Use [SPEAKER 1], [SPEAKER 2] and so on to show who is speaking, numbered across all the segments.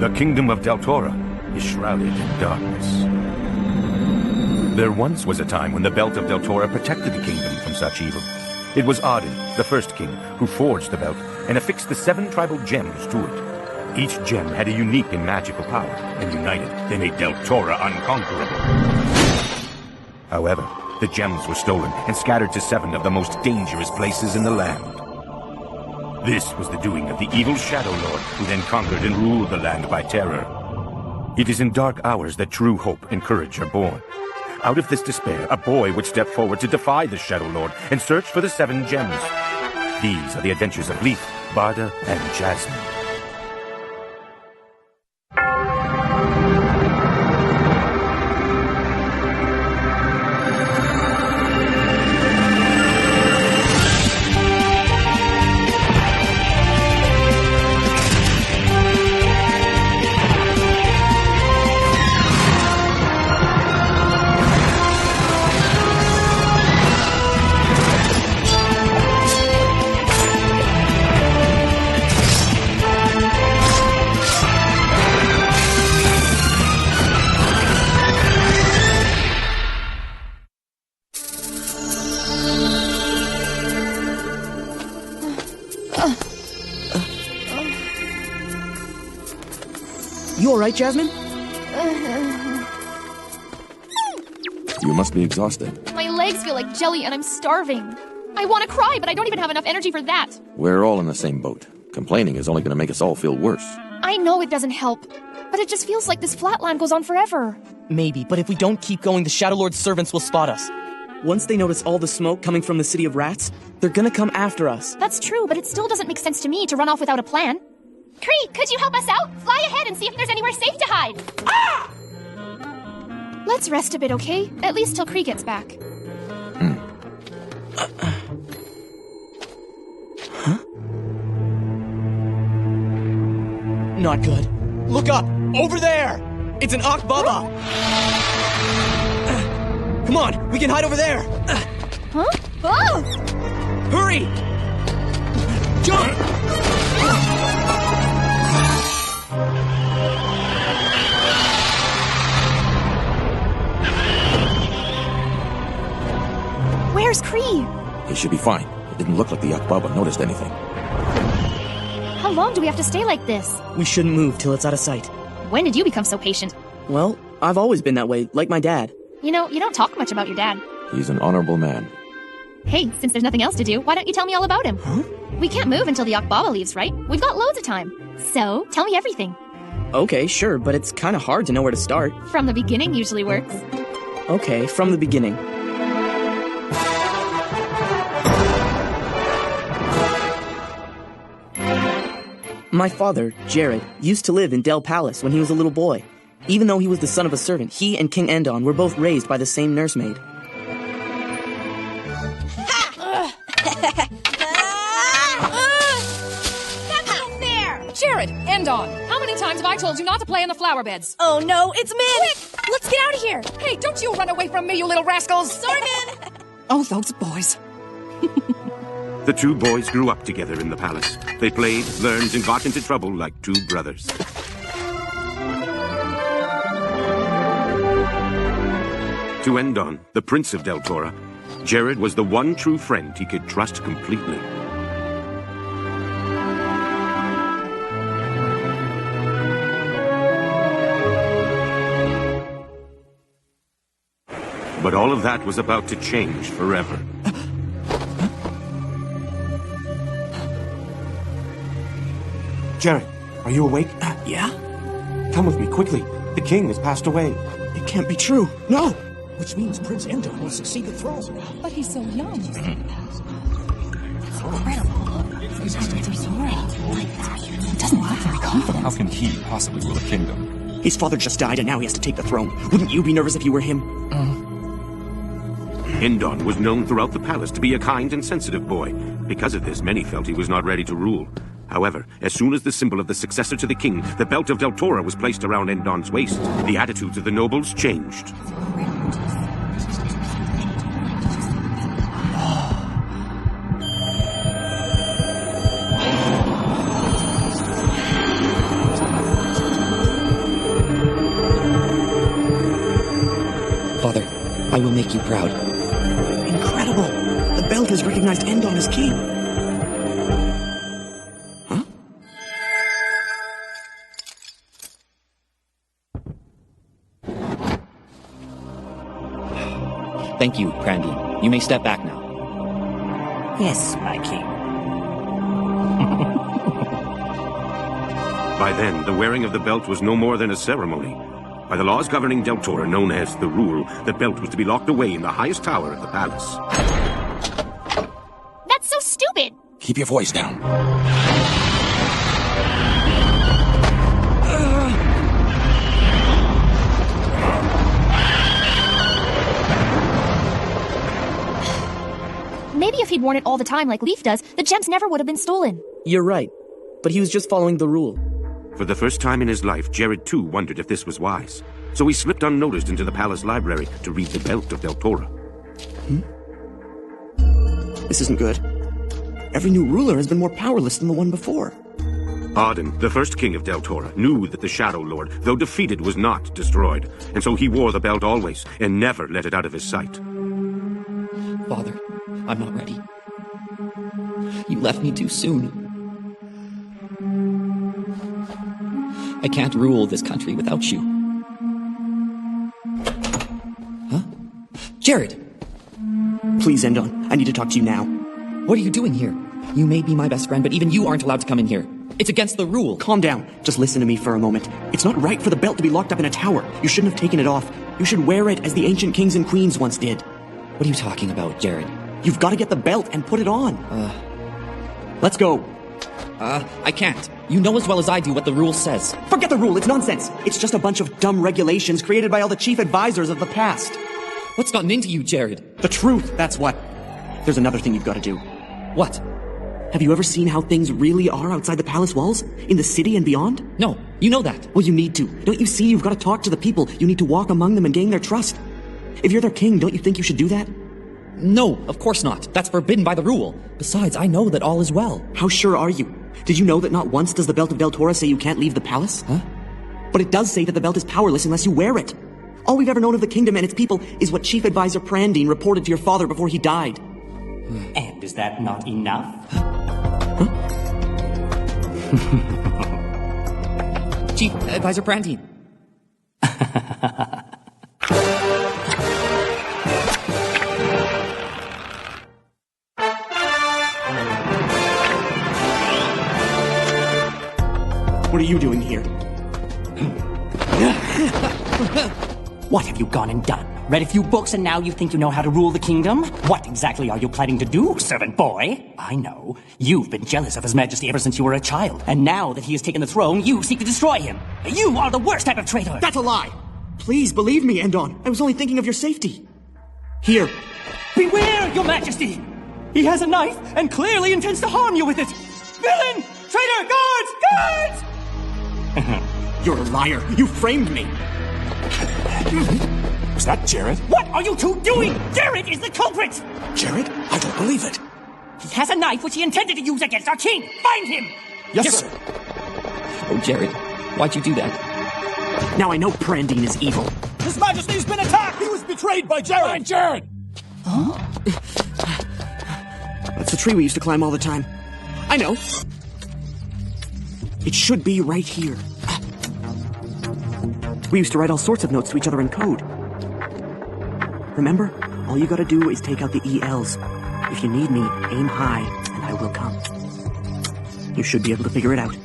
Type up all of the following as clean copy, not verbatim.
[SPEAKER 1] The kingdom of Deltora is shrouded in darkness. There once was a time when the belt of Deltora protected the kingdom from such evil. It was Arden, the first king, who forged the belt and affixed the 7 tribal gems to it. Each gem had a unique and magical power, and united, they made Deltora unconquerable. However, the gems were stolen and scattered to 7 of the most dangerous places in the land. This was the doing of the evil Shadow Lord, who then conquered and ruled the land by terror. It is in dark hours that true hope and courage are born. Out of this despair, a boy would step forward to defy the Shadow Lord and search for the 7 gems. These are the adventures of Leaf, Barda, and Jasmine.
[SPEAKER 2] You alright, Jasmine?
[SPEAKER 3] You must be exhausted.
[SPEAKER 4] My legs feel like jelly and I'm starving. I want to cry, but I don't even have enough energy for that.
[SPEAKER 3] We're all in the same boat. Complaining is only going to make us all feel worse.
[SPEAKER 4] I know it doesn't help, but it just feels like this flatland goes on forever.
[SPEAKER 2] Maybe, but if we don't keep going, the Shadow Lord's servants will spot us. Once they notice all the smoke coming from the City of Rats, they're gonna come after us.
[SPEAKER 4] That's true, but it still doesn't make sense to me to run off without a plan. Cree, could you help us out? Fly ahead and see if there's anywhere safe to hide. Ah! Let's rest a bit, okay? At least till Cree gets back.
[SPEAKER 2] Huh? Not good. Look up! Over there! It's an Akbaba! Come on, we can hide over there!
[SPEAKER 4] Huh? Oh!
[SPEAKER 2] Hurry! Jump!
[SPEAKER 4] Where's Cree?
[SPEAKER 3] He should be fine. It didn't look like the Akbaba noticed anything.
[SPEAKER 4] How long do we have to stay like this?
[SPEAKER 2] We shouldn't move till it's out of sight.
[SPEAKER 4] When did you become so patient?
[SPEAKER 2] Well, I've always been that way, like my dad.
[SPEAKER 4] You know, you don't talk much about your dad.
[SPEAKER 3] He's an honorable man.
[SPEAKER 4] Hey, since there's nothing else to do, why don't you tell me all about him?
[SPEAKER 2] Huh?
[SPEAKER 4] We can't move until the Akbaba leaves, right? We've got loads of time. So, tell me everything.
[SPEAKER 2] Okay, sure, but it's kind of hard to know where to start.
[SPEAKER 4] From the beginning usually works.
[SPEAKER 2] Okay, from the beginning. My father, Jared, used to live in Del Palace when he was a little boy. Even though he was the son of a servant, he and King Endon were both raised by the same nursemaid.
[SPEAKER 5] Jared, Endon, how many times have I told you not to play in the flower beds?
[SPEAKER 6] Oh no, it's Min!
[SPEAKER 5] Quick!
[SPEAKER 6] Let's get out of here!
[SPEAKER 5] Hey, don't you run away from me, you little rascals!
[SPEAKER 6] Sorry, Min!
[SPEAKER 5] Oh, those boys.
[SPEAKER 1] The 2 boys grew up together in the palace. They played, learned, and got into trouble like 2 brothers. To Endon, the Prince of Deltora, Jared was the one true friend he could trust completely. But all of that was about to change forever.
[SPEAKER 7] Jared, are you awake?
[SPEAKER 2] Yeah?
[SPEAKER 7] Come with me, quickly. The king has passed away.
[SPEAKER 2] It can't be true. No!
[SPEAKER 8] Which means Prince Endon will succeed the throne.
[SPEAKER 5] But he's so young.
[SPEAKER 9] He doesn't look very confident.
[SPEAKER 10] How can he possibly rule a kingdom?
[SPEAKER 2] His father just died and now he has to take the throne. Wouldn't you be nervous if you were him?
[SPEAKER 1] Endon was known throughout the palace to be a kind and sensitive boy. Because of this, many felt he was not ready to rule. However, as soon as the symbol of the successor to the king, the belt of Deltora, was placed around Endon's waist, the attitudes of the nobles changed.
[SPEAKER 2] make you proud. Incredible! The belt has recognized Endon as king. Huh?
[SPEAKER 6] Thank you, Prandine. You may step back now.
[SPEAKER 8] Yes, my king.
[SPEAKER 1] By then, the wearing of the belt was no more than a ceremony. By the laws governing Deltora, known as the Rule, the belt was to be locked away in the highest tower of the palace.
[SPEAKER 4] That's so stupid!
[SPEAKER 3] Keep your voice down.
[SPEAKER 4] Maybe if he'd worn it all the time like Leaf does, the gems never would have been stolen.
[SPEAKER 2] You're right, but he was just following the rule.
[SPEAKER 1] For the first time in his life, Jared too wondered if this was wise. So he slipped unnoticed into the palace library to read the Belt of Deltora.
[SPEAKER 2] This isn't good. Every new ruler has been more powerless than the one before.
[SPEAKER 1] Arden, the first king of Deltora, knew that the Shadow Lord, though defeated, was not destroyed. And so he wore the belt always, and never let it out of his sight.
[SPEAKER 6] Father, I'm not ready. You left me too soon. I can't rule this country without you. Huh? Jared!
[SPEAKER 2] Please, Endon. I need to talk to you now.
[SPEAKER 6] What are you doing here? You may be my best friend, but even you aren't allowed to come in here. It's against the rule.
[SPEAKER 2] Calm down. Just listen to me for a moment. It's not right for the belt to be locked up in a tower. You shouldn't have taken it off. You should wear it as the ancient kings and queens once did.
[SPEAKER 6] What are you talking about, Jared?
[SPEAKER 2] You've got to get the belt and put it on. Let's go.
[SPEAKER 6] I can't. You know as well as I do what the rule says.
[SPEAKER 2] Forget the rule. It's nonsense. It's just a bunch of dumb regulations created by all the chief advisors of the past.
[SPEAKER 6] What's gotten into you, Jared?
[SPEAKER 2] The truth, that's what. There's another thing you've got to do.
[SPEAKER 6] What?
[SPEAKER 2] Have you ever seen how things really are outside the palace walls? In the city and beyond?
[SPEAKER 6] No, you know that.
[SPEAKER 2] Well, you need to. Don't you see you've got to talk to the people? You need to walk among them and gain their trust. If you're their king, don't you think you should do that?
[SPEAKER 6] No, of course not. That's forbidden by the rule. Besides, I know that all is well.
[SPEAKER 2] How sure are you? Did you know that not once does the Belt of Deltora say you can't leave the palace?
[SPEAKER 6] Huh?
[SPEAKER 2] But it does say that the belt is powerless unless you wear it. All we've ever known of the kingdom and its people is what Chief Advisor Prandine reported to your father before he died.
[SPEAKER 8] And is that not enough?
[SPEAKER 2] Huh?
[SPEAKER 6] Chief Advisor Prandine.
[SPEAKER 2] What are you doing here?
[SPEAKER 8] What have you gone and done? Read a few books and now you think you know how to rule the kingdom? What exactly are you planning to do, servant boy? I know. You've been jealous of His Majesty ever since you were a child. And now that he has taken the throne, you seek to destroy him. You are the worst type of traitor.
[SPEAKER 2] That's a lie! Please, believe me, Endon. I was only thinking of your safety. Here.
[SPEAKER 8] Beware, your Majesty! He has a knife and clearly intends to harm you with it. Villain! Traitor! Guards! Guards!
[SPEAKER 2] You're a liar. You framed me.
[SPEAKER 7] Was that Jared?
[SPEAKER 8] What are you two doing? Jared is the culprit!
[SPEAKER 7] Jared? I don't believe it.
[SPEAKER 8] He has a knife which he intended to use against our king. Find him!
[SPEAKER 7] Yes, sir.
[SPEAKER 6] Oh, Jared, why'd you do that?
[SPEAKER 2] Now I know Prandine is evil.
[SPEAKER 8] His Majesty's been attacked! He was betrayed by Jared!
[SPEAKER 7] Find Jared!
[SPEAKER 2] Huh? That's the tree we used to climb all the time. I know. It should be right here. We used to write all sorts of notes to each other in code. Remember? All you gotta do is take out the ELs. If you need me, aim high, and I will come. You should be able to figure it out.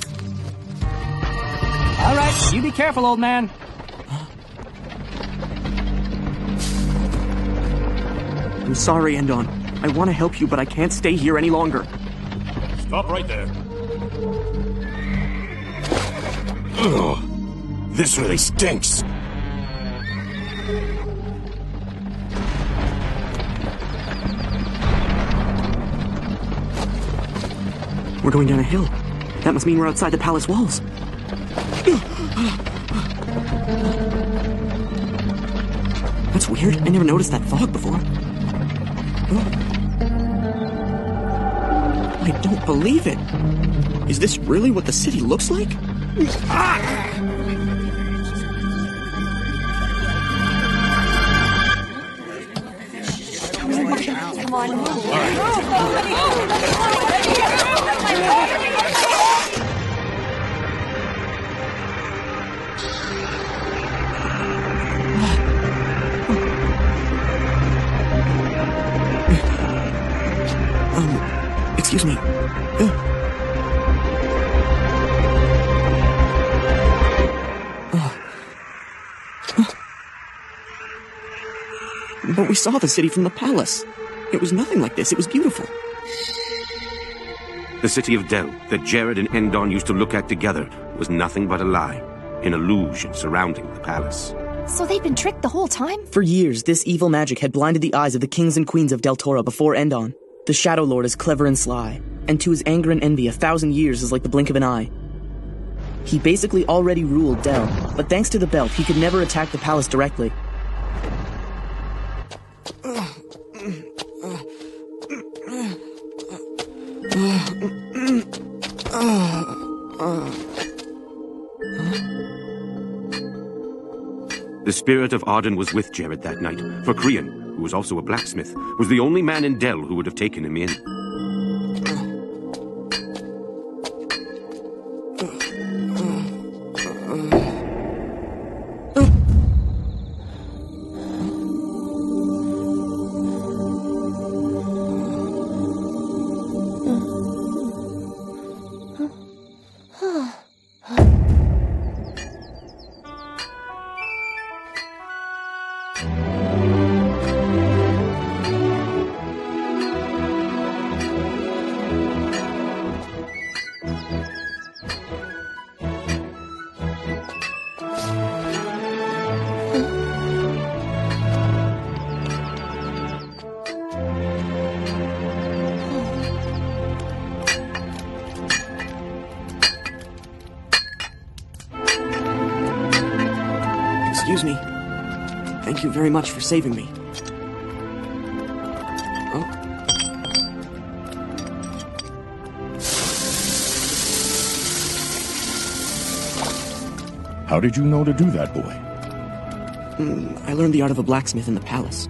[SPEAKER 8] All right, you be careful, old man.
[SPEAKER 2] I'm sorry, Endon. I want to help you, but I can't stay here any longer.
[SPEAKER 1] Stop right there.
[SPEAKER 7] Ugh. This really stinks.
[SPEAKER 2] We're going down a hill. That must mean we're outside the palace walls. That's weird. I never noticed that fog before. I don't believe it. Is this really what the city looks like?
[SPEAKER 9] Come on, move.
[SPEAKER 2] Excuse me. But we saw the city from the palace. It was nothing like this. It was beautiful.
[SPEAKER 1] The city of Del, that Jared and Endon used to look at together, was nothing but a lie, an illusion surrounding the palace.
[SPEAKER 4] So they've been tricked the whole time?
[SPEAKER 2] For years, this evil magic had blinded the eyes of the kings and queens of Deltora before Endon. The Shadow Lord is clever and sly, and to his anger and envy, 1,000 years is like the blink of an eye. He basically already ruled Del, but thanks to the belt, he could never attack the palace directly.
[SPEAKER 1] The spirit of Arden was with Jared that night, for Krian, who was also a blacksmith, was the only man in Del who would have taken him in.
[SPEAKER 2] Excuse me. Thank you very much for saving me. Oh.
[SPEAKER 11] How did you know to do that, boy?
[SPEAKER 2] I learned the art of a blacksmith in the palace.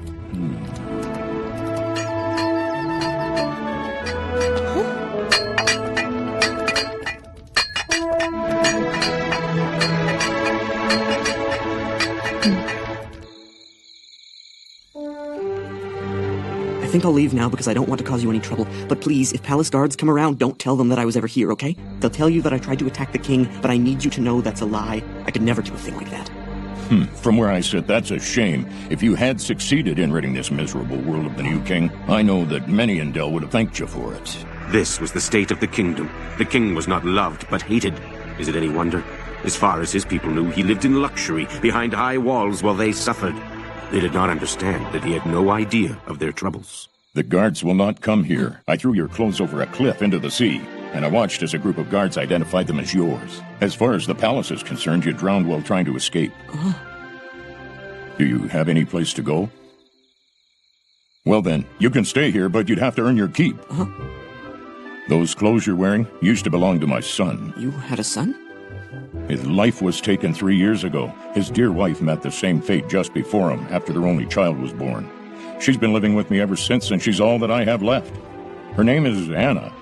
[SPEAKER 2] I think I'll leave now because I don't want to cause you any trouble. But please, if palace guards come around, don't tell them that I was ever here, okay? They'll tell you that I tried to attack the king, but I need you to know that's a lie. I could never do a thing like that.
[SPEAKER 11] From where I sit, that's a shame. If you had succeeded in ridding this miserable world of the new king, I know that many in Del would have thanked you for it.
[SPEAKER 1] This was the state of the kingdom. The king was not loved, but hated. Is it any wonder? As far as his people knew, he lived in luxury, behind high walls while they suffered. They did not understand that he had no idea of their troubles.
[SPEAKER 11] The guards will not come here. I threw your clothes over a cliff into the sea, and I watched as a group of guards identified them as yours. As far as the palace is concerned, you drowned while trying to escape. Do you have any place to go? Well then, you can stay here, but you'd have to earn your keep. Those clothes you're wearing used to belong to my son.
[SPEAKER 2] You had a son?
[SPEAKER 11] His life was taken 3 years ago. His dear wife met the same fate just before him, after their only child was born. She's been living with me ever since, and she's all that I have left. Her name is Anna.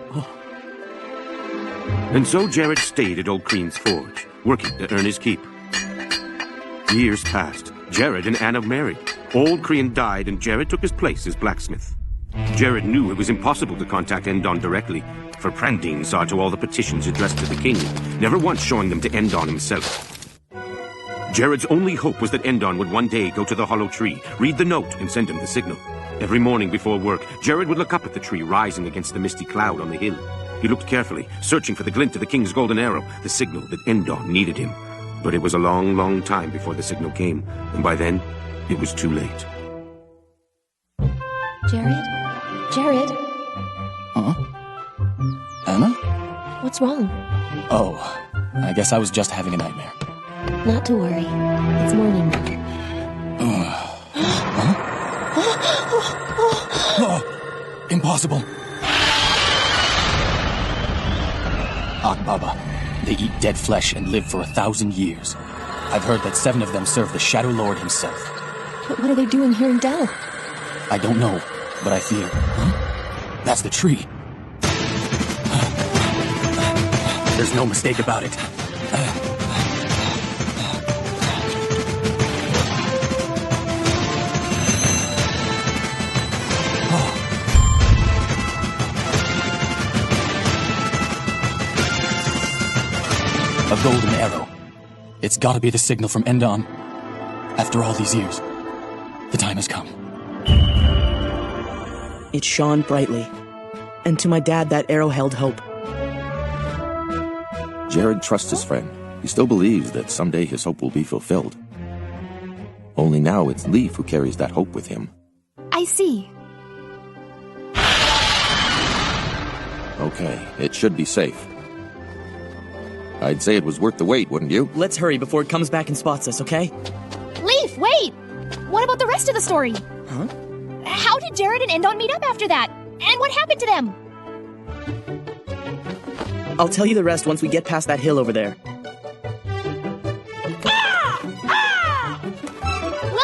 [SPEAKER 1] And so Jared stayed at Old Crean's forge, working to earn his keep. Years passed. Jared and Anna married. Old Crean died, and Jared took his place as blacksmith. Jared knew it was impossible to contact Endon directly, for Prandine saw to all the petitions addressed to the king, never once showing them to Endon himself. Jared's only hope was that Endon would one day go to the hollow tree, read the note, and send him the signal. Every morning before work, Jared would look up at the tree rising against the misty cloud on the hill. He looked carefully, searching for the glint of the king's golden arrow, the signal that Endon needed him. But it was a long, long time before the signal came, and by then, it was too late.
[SPEAKER 4] Jared? Jared?
[SPEAKER 6] Huh? Anna?
[SPEAKER 4] What's wrong?
[SPEAKER 6] Oh, I guess I was just having a nightmare.
[SPEAKER 4] Not to worry. It's morning.
[SPEAKER 6] Impossible. Akbaba. They eat dead flesh and live for 1,000 years. I've heard that 7 of them serve the Shadow Lord himself.
[SPEAKER 4] But what are they doing here in Del?
[SPEAKER 6] I don't know,
[SPEAKER 12] but I fear. That's the tree. There's no mistake about it. A golden arrow. It's gotta be the signal from Endon. After all these years, the time has come.
[SPEAKER 2] It shone brightly, and to my dad that arrow held hope.
[SPEAKER 3] Jared trusts his friend. He still believes that someday his hope will be fulfilled. Only now it's Leaf who carries that hope with him.
[SPEAKER 4] I see.
[SPEAKER 3] Okay, it should be safe. I'd say it was worth the wait, wouldn't you?
[SPEAKER 2] Let's hurry before it comes back and spots us, okay?
[SPEAKER 4] Leaf, wait! What about the rest of the story?
[SPEAKER 2] Huh?
[SPEAKER 4] How did Jared and Endon meet up after that? And what happened to them?
[SPEAKER 2] I'll tell you the rest once we get past that hill over there.
[SPEAKER 4] Well,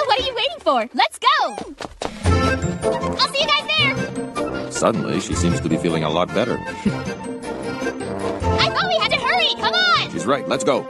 [SPEAKER 4] what are you waiting for? Let's go! I'll see you guys there!
[SPEAKER 3] Suddenly, she seems to be feeling a lot better.
[SPEAKER 4] I thought we had to hurry! Come on!
[SPEAKER 3] She's right, let's go.